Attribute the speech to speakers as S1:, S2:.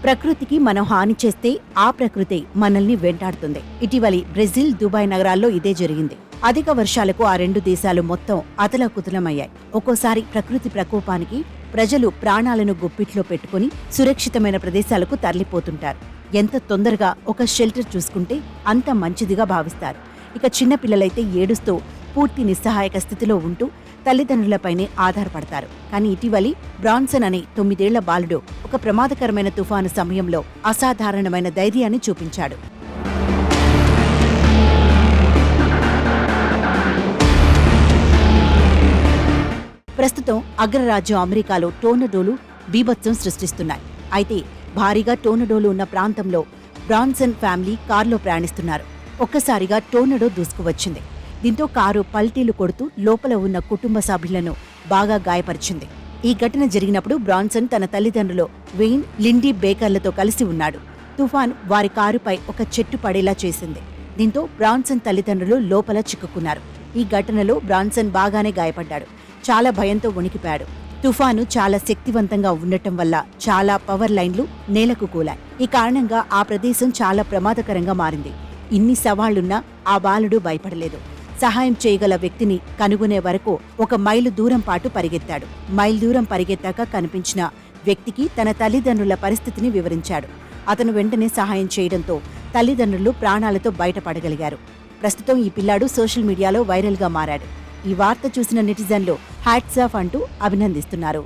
S1: ప్రకృతికి మనం హాని చేస్తే ఆ ప్రకృతి మనల్ని వెంటాడుతుంది. ఇటీవలి బ్రెజిల్, దుబాయ్ నగరాల్లో ఇదే జరిగింది. అధిక వర్షాలకు ఆ రెండు దేశాలు మొత్తం అతలాకుతలమయ్యాయి. ఒక్కోసారి ప్రకృతి ప్రకోపానికి ప్రజలు ప్రాణాలను గుప్పిట్లో పెట్టుకుని సురక్షితమైన ప్రదేశాలకు తరలిపోతుంటారు. ఎంత తొందరగా ఒక షెల్టర్ చూసుకుంటే అంత మంచిదిగా భావిస్తారు. ఇక చిన్నపిల్లలైతే ఏడుస్తూ పూర్తి నిస్సహాయక స్థితిలో ఉంటూ తల్లిదండ్రులపైనే ఆధారపడతారు. కానీ ఇటీవలి బ్రాన్సన్ అనే 9 ఏళ్ల బాలుడు ఒక ప్రమాదకరమైన తుఫాను సమయంలో అసాధారణమైన ధైర్యాన్ని చూపించాడు. ప్రస్తుతం అగ్రరాజ్యం అమెరికాలో టోర్నడోలు బీభత్సం సృష్టిస్తున్నాయి. అయితే భారీగా టోర్నడోలు ఉన్న ప్రాంతంలో బ్రాన్సన్ ఫ్యామిలీ కారులో ప్రయాణిస్తున్నారు. ఒక్కసారిగా టోర్నడో దూసుకువచ్చింది. దీంతో కారు పల్టీలు కొడుతూ లోపల ఉన్న కుటుంబ సభ్యులను బాగా గాయపరిచింది. ఈ ఘటన జరిగినప్పుడు బ్రాన్సన్ తన తల్లిదండ్రులు వెయిన్, లిండీ బేకర్లతో కలిసి ఉన్నాడు. తుఫాన్ వారి కారుపై ఒక చెట్టు పడేలా చేసింది. దీంతో బ్రాన్సన్ తల్లిదండ్రులు లోపల చిక్కుకున్నారు. ఈ ఘటనలో బ్రాన్సన్ బాగానే గాయపడ్డాడు. చాలా భయంతో వణికిపోయాడు. తుఫాను చాలా శక్తివంతంగా ఉండటం వల్ల చాలా పవర్ లైన్లు నేలకు కూలాయి. ఈ కారణంగా ఆ ప్రదేశం చాలా ప్రమాదకరంగా మారింది. ఇన్ని సవాళ్లున్నా ఆ బాలుడు భయపడలేదు. సహాయం చేయగల వ్యక్తిని కనుగొనే వరకు 1 మైలు దూరం పాటు పరిగెత్తాడు. మైల్ దూరం పరిగెత్తాక కనిపించిన వ్యక్తికి తన తల్లిదండ్రుల పరిస్థితిని వివరించాడు. అతను వెంటనే సహాయం చేయడంతో తల్లిదండ్రులు ప్రాణాలతో బయటపడగలిగారు. ప్రస్తుతం ఈ పిల్లాడు సోషల్ మీడియాలో వైరల్గా మారాడు. ఈ వార్త చూసిన నెటిజన్లు హ్యాట్స్ ఆఫ్ అంటూ అభినందిస్తున్నారు.